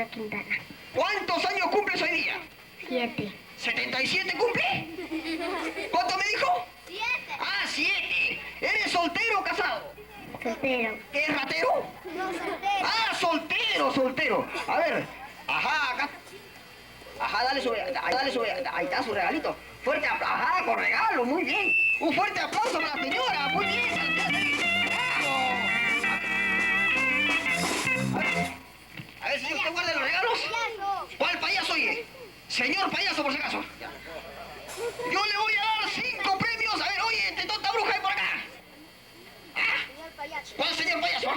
María Quintana. ¿Cuántos años cumples hoy día? 7. ¿77 cumple? ¿Cuánto me dijo? 7. Ah, 7. ¿Eres soltero o casado? Soltero. ¿Qué es ratero? No, soltero. Ah, soltero, soltero. A ver, ajá, acá. Ajá, dale su, ahí está su regalito. Fuerte aplauso, ajá, con regalo, muy bien. Un fuerte aplauso para la señora, muy bien. A ver, señor, ¿usted guarda los regalos? ¿Cuál payaso, oye? Señor payaso, por si acaso. Yo le voy a dar 5 premios. A ver, oye, este tonta bruja, ven por acá. ¿Cuál señor payaso?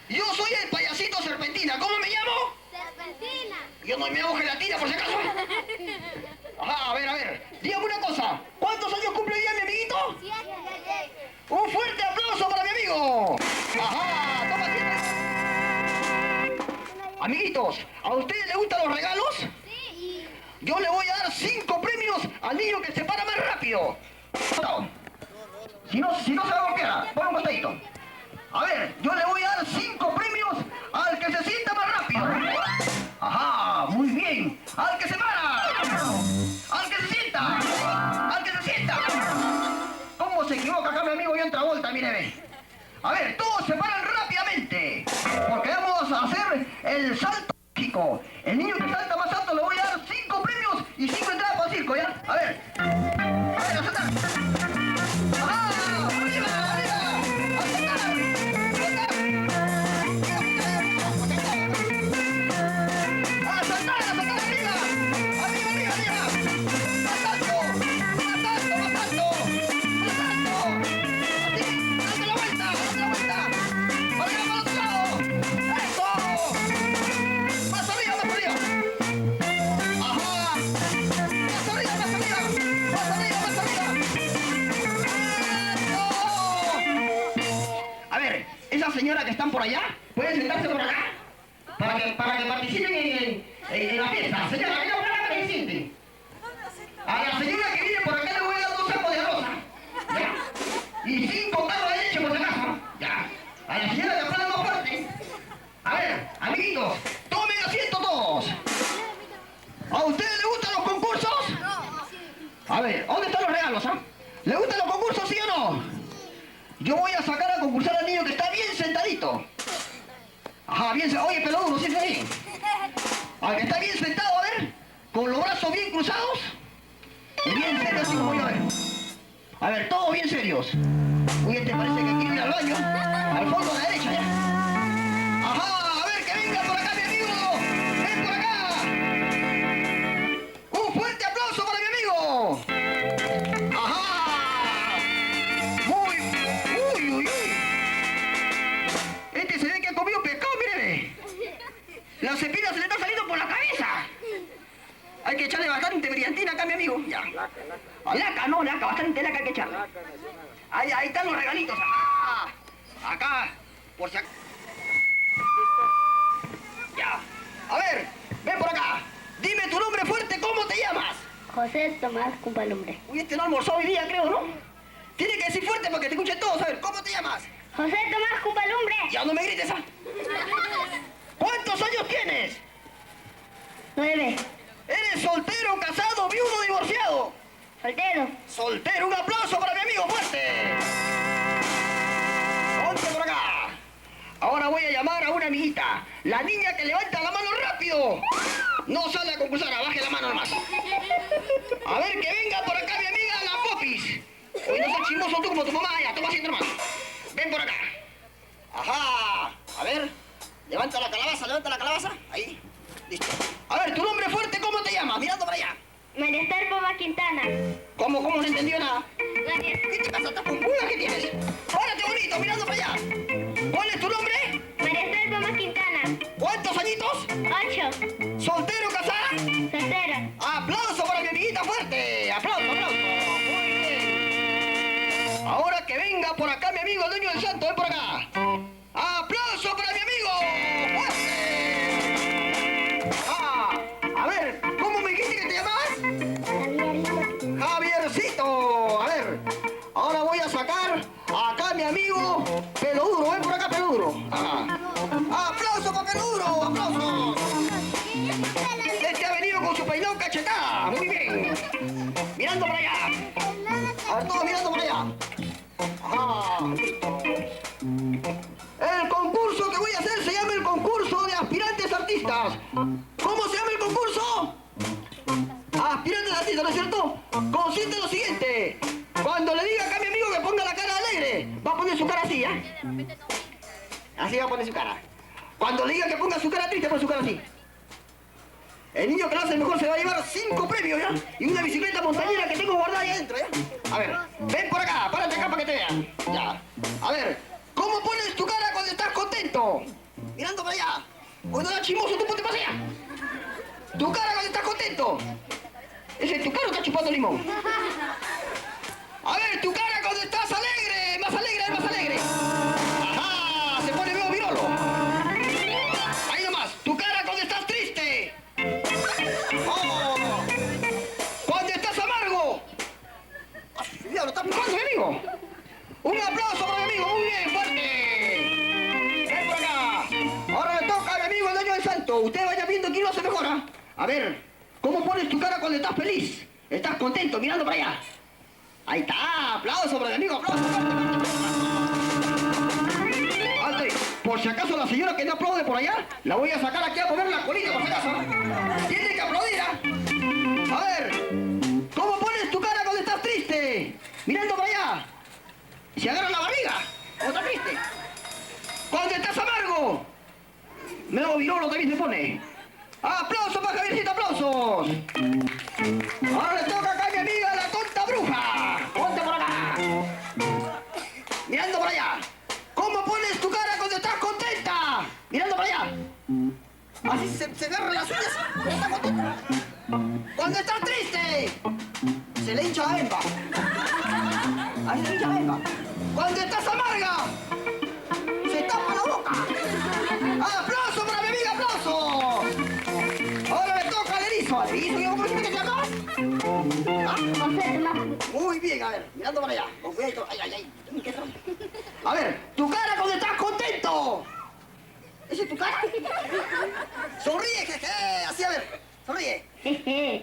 Yo soy el payasito Serpentina. ¿Cómo me llamo? Serpentina. Yo no me hago gelatina, por si acaso. Ajá, a ver. Dígame una cosa. ¿Cuántos años cumple hoy día mi amiguito? 7. Un fuerte aplauso para mi amigo. Ajá, toma tiempo. Amiguitos, ¿a ustedes les gustan los regalos? Sí. Yo le voy a dar 5 premios al niño que se para más rápido. Si no se va a golpear, pon un costadito. A ver, yo le voy a dar 5 premios al que se sienta más rápido. Ajá, muy bien. Al que se para. Al que se sienta. Al que se sienta. ¿Cómo se equivoca acá mi amigo John Travolta? Mire, ve. A ver, todos se paran rápidamente. Porque vamos a hacer el salto mágico. El niño que salta más alto le voy a dar 5 premios y 5 entradas para el circo, ¿ya? A ver, a saltar. ¡Ah! ¡Arriba! ¡A saltar! ¡A saltar! ¡Arriba! ¡Arriba! ¡Más alto! ¡Así! ¡Date la vuelta! ¡Para el otro lado! ¡Eso! ¡Más arriba! ¡Ajá! ¡Más arriba! A ver, esas señoras que están por allá, ¿pueden sentarse por acá? Para que participen en la fiesta. Señora, venga por acá que se sienten. A la señora que viene por acá le voy a dar 2 sacos de arroz. ¿Ya? Y 5 tarros de leche por si acaso. ¿Ya? A la señora que aplauda más fuerte. A ver, amiguitos, tomen asiento todos. ¿A ustedes les gustan los concursos? A ver, ¿dónde están los regalos, ah? ¿Les gustan los concursos, sí o no? Yo voy a sacar a concursar al niño que está bien sentadito. Ajá, bien sentado. Oye, pelo duro, sí, sí. Al que está bien sentado, a ver. Con los brazos bien cruzados. Y bien serios, así como yo, a ver. A ver, todos bien serios. Uy, este parece que quiere ir al baño. Al fondo a la derecha, ya. Ajá, a ver, que venga por acá, mi amigo. Ven por acá. Un fuerte aplauso para mi amigo. Ajá. Uy. Este se ve que ha comido pescado, mire. La cepilla se le está saliendo por la cabeza. Hay que echarle bastante brillantina acá, mi amigo. Ya. Laca, bastante laca hay que echarle. Ahí están los regalitos. Acá, por si acá. Ya. A ver, ven por acá. Dime tu nombre fuerte, ¿cómo te llamas? José Tomás Cumpalumbre. Uy, este no almorzó hoy día, creo, ¿no? Tiene que decir fuerte para que te escuchen todos. A ver, ¿cómo te llamas? José Tomás Cumpalumbre. Ya no me grites, ¿ah? ¿Cuántos años tienes? 9. ¿Eres soltero, casado, viudo, divorciado? Soltero. Soltero, un aplauso para mi amigo fuerte. Ponte por acá. Ahora voy a llamar a una amiguita. La niña que levanta la mano rápido. No sale a concursar, baje la mano nomás. A ver, que venga por acá mi amiga la Popis. Hoy no seas chismoso tú como tu mamá, ya, toma asiento nomás. Ven por acá. Ajá. A ver, levanta la calabaza. Ahí. Listo. A ver, tu nombre fuerte, ¿cómo te llamas? Mirando para allá. María Esther Poma Quintana. ¿Cómo no entendió nada? María ¿Qué te pasa? ¿Estás con pulgas? ¿Qué tienes? Párate bonito, mirando para allá. ¿Cuál es tu nombre? Esther Poma Quintana. ¿Cuántos añitos? 8. ¿Soltero, casada? Soltera. ¡Aplauso para mi amiguita fuerte! ¡Aplauso! Muy bien. Ahora que venga por acá mi amigo el dueño del santo, ven por acá. ¡Aplauso para mi amigo! ¡Fuerte! A ver, ¿cómo me dijiste que te llamabas? Javiercito. A ver, ahora voy a sacar acá mi amigo Pelo Duro. Ven por acá, Pelo Duro. Ajá. ¡Aplauso para Pelo Duro! ¡Aplauso! todos mirando para allá. Ajá. El concurso que voy a hacer se llama el concurso de aspirantes artistas. ¿Cómo se llama el concurso? Aspirantes artistas, ¿no es cierto? Consiste en lo siguiente. Cuando le diga acá a mi amigo que ponga la cara alegre, va a poner su cara así, ¿ya? Así va a poner su cara. Cuando le diga que ponga su cara triste, pone su cara así. El niño que lo hace mejor se va a llevar 5 premios, ¿ya? Y una bicicleta montañera que tengo guardada ahí adentro, ¿ya? A ver, ven por acá, párate acá para que te vean. Ya. A ver, ¿cómo pones tu cara cuando estás contento? Mirando para allá. Cuando estás chismoso, tú ponte para allá. Tu cara cuando estás contento. ¿Ese es tu cara o estás chupando limón? A ver, tu cara cuando estás alegre. Más alegre, más alegre. Ajá, se pone medio virolo. Ahí nomás, tu cara cuando estás triste. Oh. Cuando estás amargo. Mira, lo está empujando mi amigo. Un aplauso para mi amigo, muy bien, fuerte. Ven por acá. Ahora le toca a mi amigo el dueño del salto. Usted vaya viendo quién lo hace mejor, ¿ah? A ver, ¿cómo pones tu cara cuando estás feliz? Estás contento, mirando para allá. Ahí está, aplauso para mi amigo, aplauso. Fuerte. Por si acaso la señora que no aplaude por allá, la voy a sacar aquí a poner la colita, por si acaso. Tiene que aplaudir, ¿ah? A ver, ¿cómo pones tu cara cuando estás triste? Mirando para allá. Se agarra la barriga, o estás triste. Cuando estás amargo, medio virolo también se pone. ¡Aplausos para Javiercito, aplausos! Ahora le toca acá a mi amiga la tonta bruja. Ponte por acá. Mirando para allá. ¿Cómo pones tu cara cuando estás contenta? Mirando para allá. Así se agarra las uñas cuando estás contenta. Cuando estás triste, se le hincha la bemba. Ahí se le hincha la bemba. Cuando estás amarga, se tapa la boca. ¡Aplauso para mi amiga, aplauso! Ahora le toca al erizo. ¿Al erizo yo cómo se te llama? Muy bien, a ver, mirando para allá. Con cuidado. Ay, ay, ay. ¿Qué son? A ver, tu cara cuando estás contento. ¿Esa es tu cara? Sonríe, jeje. Así, a ver. Sonríe.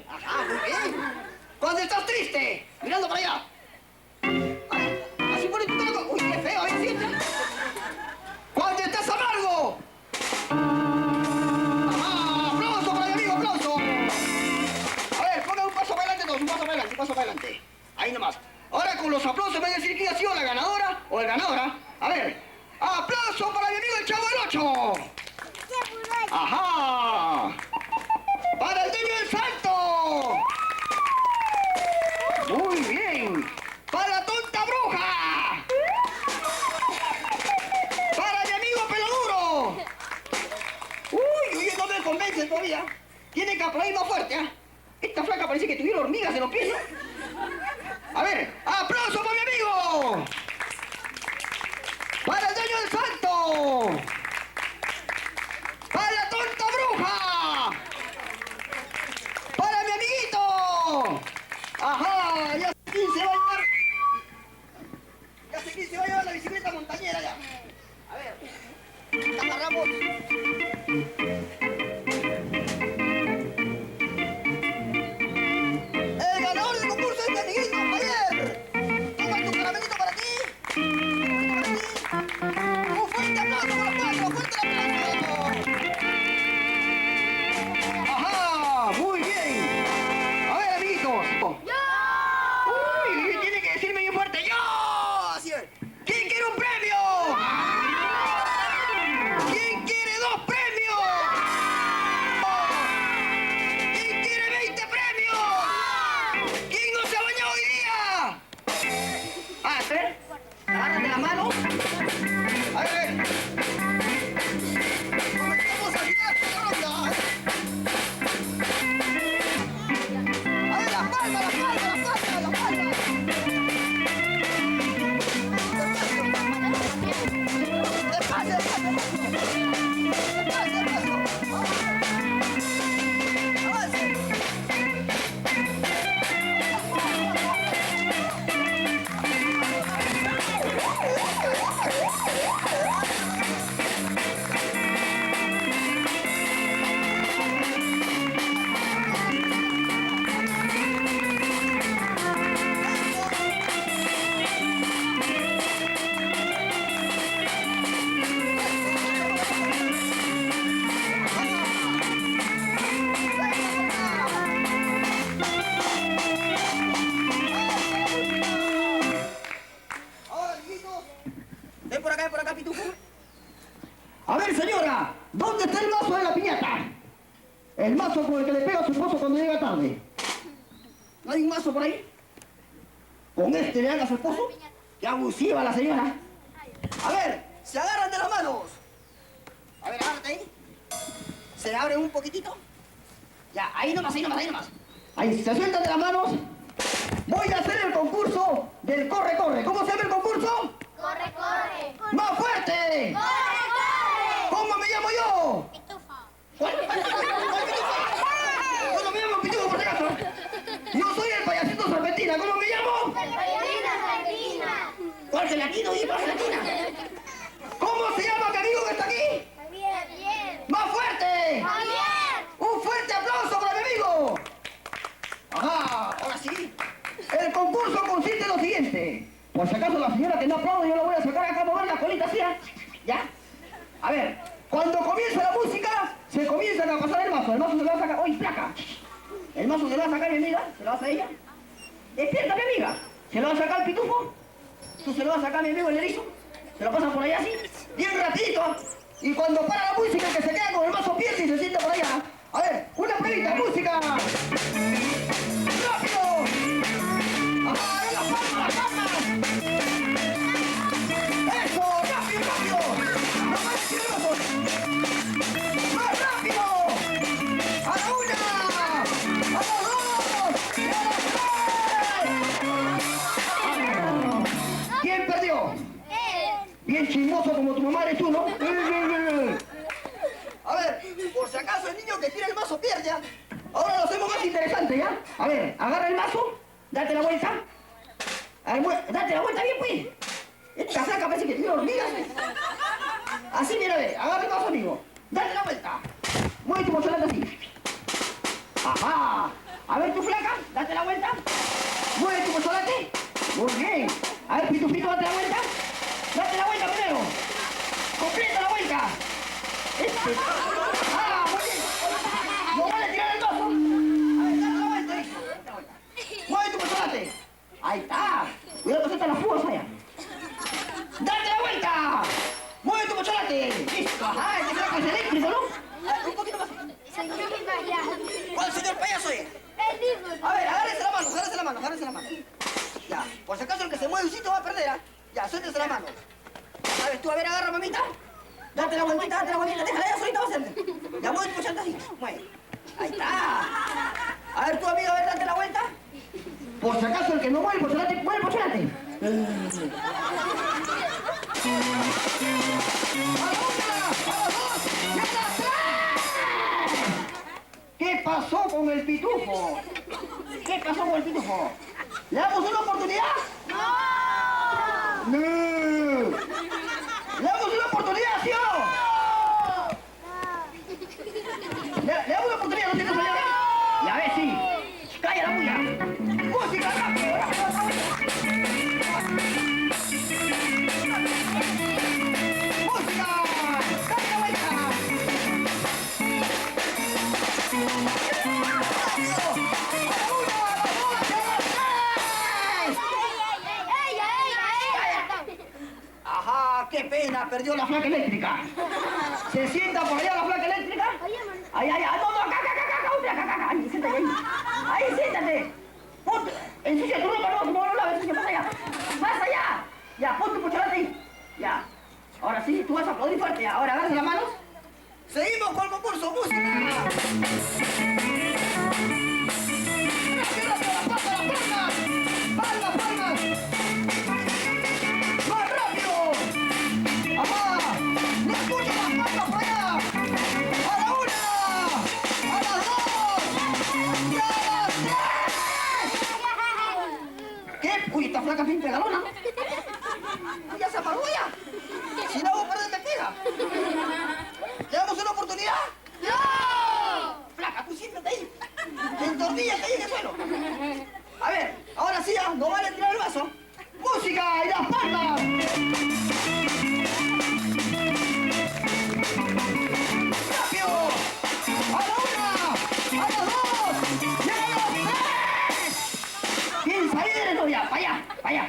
Ajá, muy bien. Cuando estás triste, mirando para allá. A ver, así pone tu cara. Uy, qué feo, a ver, siente. Cuando estás amargo. Ajá, aplauso para mi amigo, aplauso. A ver, pongan un paso para adelante todos, un paso para adelante, un paso para adelante. Ahí nomás. Ahora con los aplausos me van a decir quién ha sido la ganadora o el ganadora. A ver, aplauso para mi amigo el Chavo del 8. Ajá. Para el dueño del salto. Muy bien. Para la tonta bruja. Para mi amigo Peloduro. Uy, uy, no me convence todavía. Tiene que aplaudir más fuerte, ¿ah? Esta flaca parece que tuviera hormigas en los pies, ¿no? A ver, aplauso para mi amigo. Para el dueño del salto. Para la tonta bruja. el mazo con el que le pega a su esposo cuando llega tarde. ¿No hay un mazo por ahí? Con este le dan a su esposo. ¡Qué abusiva la señora! A ver, se agarran de las manos. A ver, agárrate ahí. Se abren un poquitito. Ya, ahí nomás, ahí nomás, ahí nomás. Ahí, se sueltan de las manos. Voy a hacer el concurso del corre-corre. ¿Cómo se llama el concurso? Corre, corre. ¡Más fuerte! Corre, corre. ¿Cómo me llamo yo? Pitufa. ¿Cuál? ¿Cuál pitufo? Yo no me llamo pitufo, por si acaso. Yo soy el payasito serpentina. ¿Cómo me llamo? Gelatina, gelatina. ¿Cuál gelatino? ¿Y cuál gelatina? ¿Cómo se llama mi amigo que está aquí? Javier. ¡Más fuerte! Javier. ¡Un fuerte aplauso para mi amigo! Ajá, ahora sí. El concurso consiste en lo siguiente. Por si acaso la señora que no aplaude, yo lo voy a sacar acá a mover la colita así, ¿eh? ¿Ya? A ver, cuando comienza la música, se comienzan a pasar el mazo. El mazo se lo va a sacar... ¡Uy, placa! El mazo se lo va a sacar mi amiga, se lo va a hacer ella. Despierta, mi amiga. Se lo va a sacar el pitufo. Tú se lo vas a sacar a mi amigo el erizo. Se lo pasa por allá así, bien rapidito. Y cuando para la música, el que se queda con el mazo pierde y se sienta por allá. A ver, una pruebita, música. ¡Rápido! ¡Ajá, las palmas, las palmas! ¡Eso! ¡Rápido, rápido! ¡No puedes decir el mazo! ¡Más rápido! ¡A la una! ¡A las dos! ¡Y a las tres! ¿Quién perdió? Bien chismoso como tu mamá eres tú, ¿no? A ver, por si acaso el niño que tira el mazo pierde, ¿ya? Ahora lo hacemos más interesante, ¿ya? A ver, agarra el mazo, date la vuelta. A ver, date la vuelta bien, pues. Esta saca parece que tiene hormigas. Así, mira, ve, agarra el mazo, amigo. Date la vuelta. Mueve tu mochilata así. Ajá. A ver, tu flaca, date la vuelta. Mueve tu mocholate. Muy bien. A ver, pitufito, date la vuelta. Date la vuelta primero. Completa la vuelta. ¡Ah, muy bien! ¡No vale tirar el mazo! A ver, dale la vuelta, ahí. Dale la vuelta. ¡Mueve tu personaje! ¡Ahí está! Cuidado que suelta las púas allá. ¡Date la vuelta! ¡Mueve tu mocholate! ¡Listo! ¡Ajá! Este flaco es eléctrico, ¿no? A ver, un poquito más. ¿Cuál señor payaso es? A ver, agárrese la mano, agárrese la mano, agárrese la mano. Ya, por si acaso el que se mueve un sitio va a perder, ¿ah? Ya, suéltese la mano. ¿Sabes tú? A ver, agarra, mamita. Date la vueltita, déjala ella solita va a hacer. Ya mueve tu mochilata así, mueve. Ahí está. A ver, tú, amigo, a ver, date la vuelta. Por si acaso el que no mueve el mocholate, mueve el mocholate. ¡A la una! ¡A las dos! ¡Y a las tres! ¿Qué pasó con el pitufo? ¿Qué pasó con el pitufo? ¿Le damos una oportunidad? ¡No! ¿Le damos una oportunidad, sí o no? ¿Le damos una oportunidad, no tiene señora? Y a ver, sí. ¡Calla la bulla! ¡Música, rápido, rápido, rápido! ¡Música! ¡Dale la vuelta! Ajá, qué pena, perdió la flaca eléctrica. Se sienta por allá la flaca eléctrica. Ay, ay, ay, no, no, acá, ahí, siéntate ahí. Ahí, siéntate. Ponte, ensucia tu ropa, no, como no la ves, pasa allá. Pasa allá. Ya, ponte tu mocholate ahí. Ya. Ahora sí, tú vas a aplaudir fuerte. Ahora agarra las manos. Seguimos con el concurso, música. ¡Rápido, rápido, las palmas! ¡Palmas, palmas! ¡Más rápido! ¡Ajá! ¡No escucho las palmas por allá! ¡A la una! ¡A las dos! ¡Y a las tres! ¿Qué? Uy, esta flaca bien pegalona. Ya se apagó ya. Si la hago perder me pega. ¿Le damos una oportunidad? ¡No! Flaca, tú siéntate ahí. Entorníllate ahí en el suelo. A ver, ahora sí ya, no vale tirar el vaso. ¡Música y las palmas! ¡Rápido! ¡A la una! ¡A las dos! ¡Y a las tres! ¿Quién ahí eres, novia? ¡Para allá! ¡Para allá!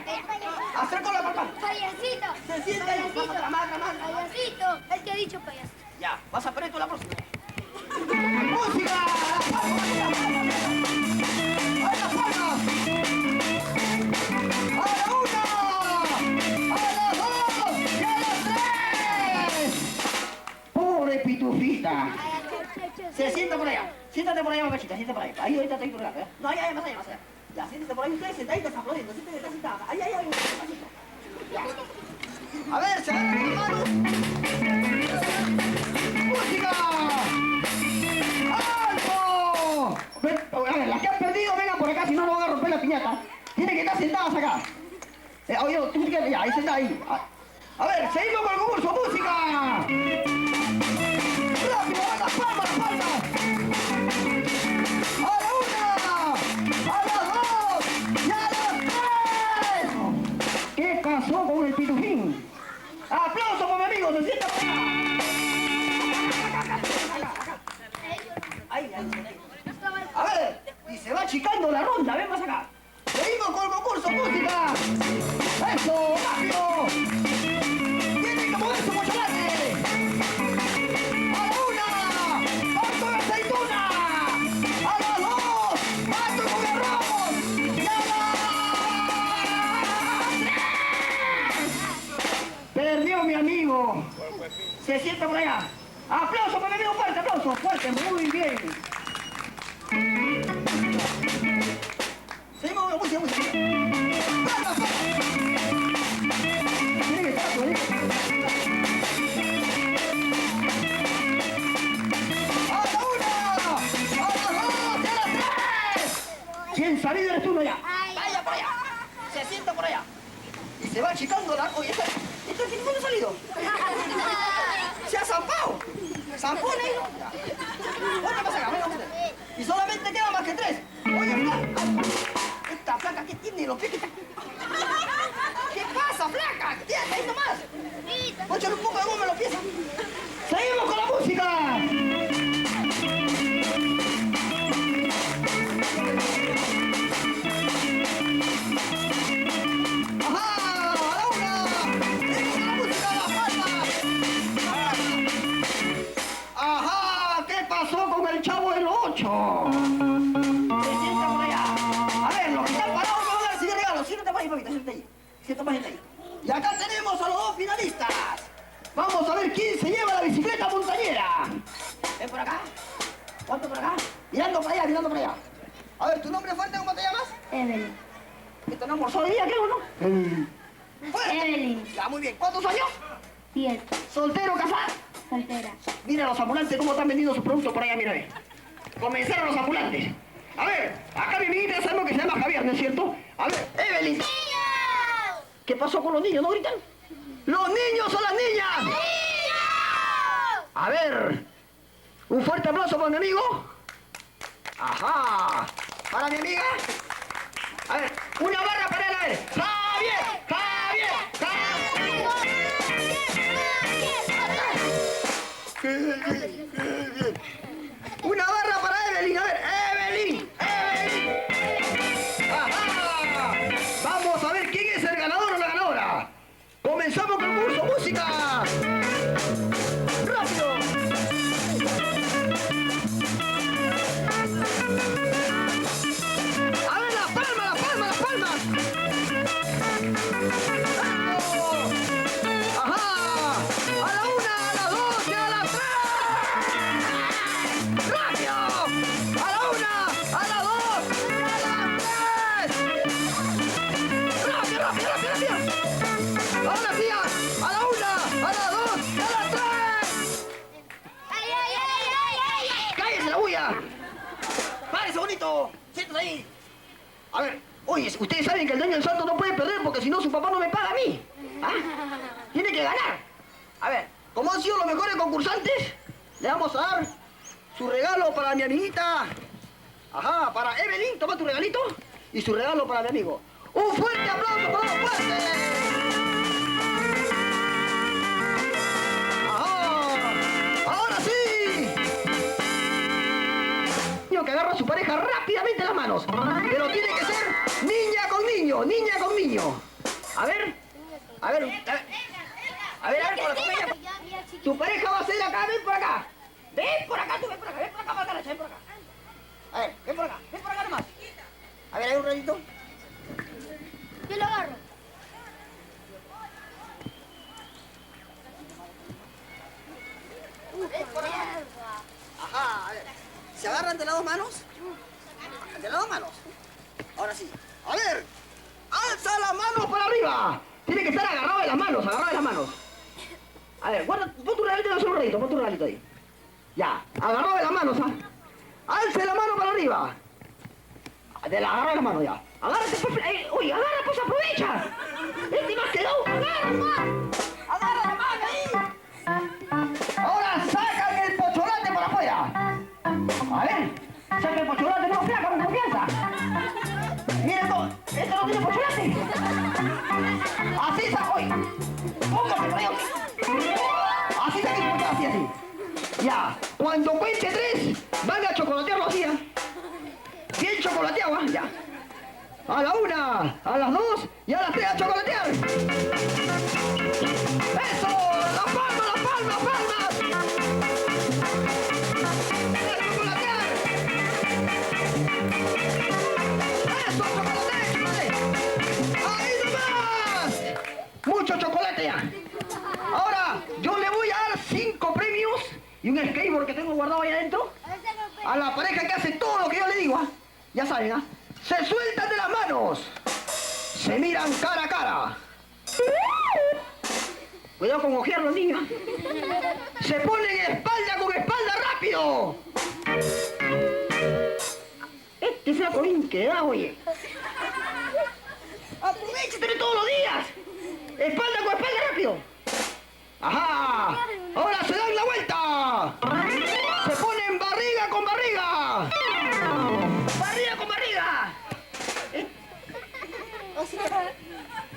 ¡Hacer con la palma! Payasito. Se sienta ahí. Vamos, tramar. Payasito. El que ha dicho payasito. Ya, vas a perder tú la próxima. ¡Música! ¡A las palmas! ¡A la una! ¡A las dos! ¡Y a las tres! ¡Pobre pitufita! Se sienta por allá. Siéntate por allá, mamachita, siéntate por ahí. Ahí ahorita te estoy colgando, ¿eh? No, allá, más allá, más allá. Ya, siéntate por ahí ustedes sentaditos aplaudiendo. Siéntate sentada. Ahí, despacito. Ya. A ver, se agarran las manos. ¡Música! ¡Alto! A ver, las que han perdido, vengan por acá, si no, no van a romper la piñata. Tienen que estar sentadas acá. Oye, tú tienes que... Ya, ahí sentada ahí. A ver, seguimos con el concurso. ¡Música! ¡Rápido! ¡Las palmas, las palmas! ¡A la una! ¡A las dos! ¡Y a las tres! ¿Qué pasó con el pitufín? ¡Aplauso para mi amigo! ¡Se sienta por acá! Ahí. A ver, y se va achicando la ronda, ven más acá. Seguimos con el concurso, música. ¡Eso, rápido! ¡Tienen que moverse mucho más! ¡A la una! ¡Pato de aceituna! ¡A las dos! ¡Pato con arroz! ¡Y a las tres! Perdió mi amigo. Se sienta por allá. ¡Aplauso para mi amigo! ¡Fuerte, aplauso! ¡Fuerte! ¡Muy bien! Seguimos con la música. ¡Palmas! Tiene que estar, ¿eh? ¡A la una! ¡A las dos! ¡Y a las tres! ¿Quién salido eres tú, no ya? ¡Vaya por allá! Se sienta por allá. Y se va achicando la... Oye, ¿este tipo no ha salido? ¡Se ha zampado! ¡Zampó, negro! Otra más acá, venga usted. Y solamente quedan más que tres. Oye, flaca. Esta flaca, ¿qué tiene los pies? ¿Qué pasa, flaca? ¿Qué tienes ahí nomás? Póchale un poco de goma en los pies. ¡Seguimos con la música! ¡Ajá! ¡A la una! ¡Seguimos con la música! ¡Las palmas! ¡Ajá! ¿Qué pasó con el Chavo del 8? Se sienta por allá. A ver, los que están parados me van a recibir regalos. Siéntate más ahí, papita, siéntate ahí. Siéntate más ahí. Y acá tenemos a los dos finalistas. Vamos a ver quién se lleva la bicicleta montañera. Ven por acá. Ponte por acá. Mirando para allá, mirando para allá. A ver, ¿tu nombre fuerte cómo te llamas? Evelyn. ¿Esto no almorzó hoy día, creo, no? ¡Fuerte! Evelyn. Ya, muy bien. ¿Cuántos años? 10. ¿Soltero, casado? Soltera. Mira los ambulantes cómo están vendiendo sus productos por allá, mira, ve. Comenzaron los ambulantes. A ver, acá mi amiguita sabemos que se llama Javier, ¿no es cierto? A ver, Evelyn. ¿Qué pasó con los niños? ¿No gritan? ¡Los niños son las niñas! ¡Niños! A ver, un fuerte aplauso para mi amigo. Ajá. Para mi amiga. A ver, una barra para él, a ver. ¡Javier! ¡Javier! ¡Javier! Una barra para Evelyn, a ver, Evelyn. Ajá. Vamos a ver quién es el ganador o la ganadora. Comenzamos con el concurso, música. Rápido. A ver, las palmas, las palmas, las palmas. Ajá. A la una, a las dos y a las tres. ¡Rápido! A la una, a las dos y a las tres. ¡Rápido, rápido, rápido, rápido! Ahora sí, a la una, a las dos y a las tres. ¡Ay, ay, ay, ay, ay! ¡Cállese la bulla! ¡Párese, bonito! ¡Siéntate ahí! A ver, oye, ustedes saben que el dueño del santo no puede perder porque si no su papá no me paga a mí. ¿Ah? Tiene que ganar. A ver, como han sido los mejores concursantes, le vamos a dar su regalo para mi amiguita. Ajá, para Evelyn, toma tu regalito. Y su regalo para mi amigo. ¡Un fuerte aplauso para los fuertes! ¡Ahora sí! Niño que agarra a su pareja rápidamente en las manos. Pero tiene que ser niña con niño, niña con niño. A ver, a ver, a ver, por la comedia. Tu pareja va a ser acá, ven por acá. Ven por acá, tú ven por acá, Macaracha, ven por acá. A ver, ven por acá nomás. A ver, hay un ratito. Yo lo agarro. Ven por acá. Ajá, a ver. ¿Se agarran de las dos manos? De las dos manos. Ahora sí. A ver. ¡Alza las manos para arriba! Tiene que estar agarrado de las manos, agarrado de las manos. A ver, guarda, pon tu regalito en un ratito, pon tu regalito ahí. Ya, agarrado de las manos, ¿ah? Alce la mano para arriba. Agarra la mano ya. Agárrate, pues, uy, agarra, pues aprovecha. Este más quedó, agarra la mano ahí. Ahora sacan el pocholate por afuera. A ver, saca el pocholate, no, flaca, con confianza. Mira esto no tiene pocholate. Así está, hoy. Póngase, por ahí. Así está, así. Ya, cuando cuente 3, van a chocolatearlo así, ¿eh? Bien chocolateado, ¿eh? Ya. A la 1, a las 2 y a las 3 a chocolatear. ¡Eso! ¡Las palmas, las palmas, las palmas! ¡A chocolatear! ¡Eso, chocolate! ¡Ahí nomás! Mucho chocolate ya. Ahora, yo le voy a dar 5 premios y un skateboard que tengo guardado ahí adentro a la pareja que hace todo lo que yo le digo, ¿ah? Ya saben, ¿ah? Se sueltan de las manos, se miran cara a cara. Cuidado con ojear los niños. Se ponen espalda con espalda rápido. Este flaco bien quedado, oye. Aprovechate de todos los días. Espalda con espalda rápido. ¡Ajá! ¡Ahora se dan la vuelta! ¡Se ponen barriga con barriga! ¡Barriga con barriga!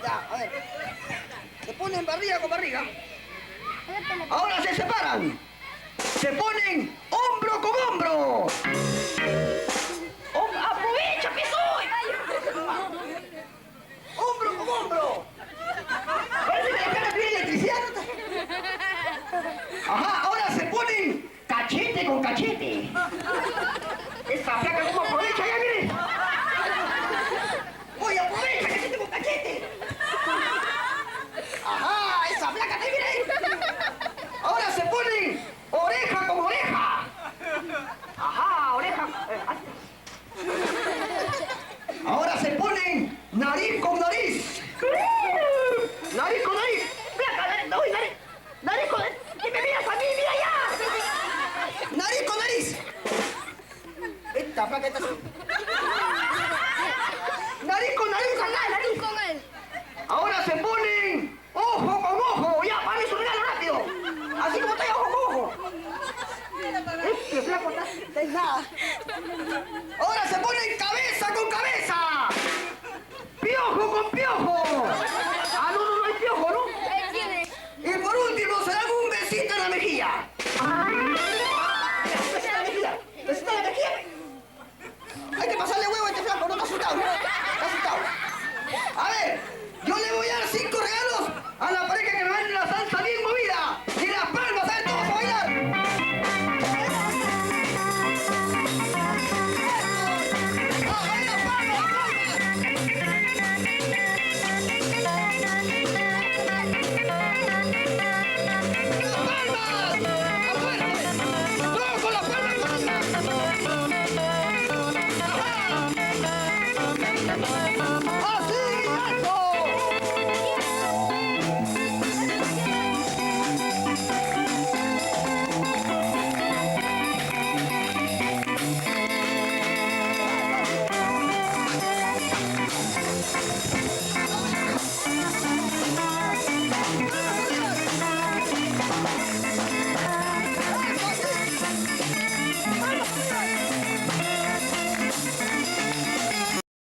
Ya, a ver. Se ponen barriga con barriga. Ahora se separan. Se ponen hombro con hombro. ¡Aprovecha, que soy! ¡Hombro con hombro!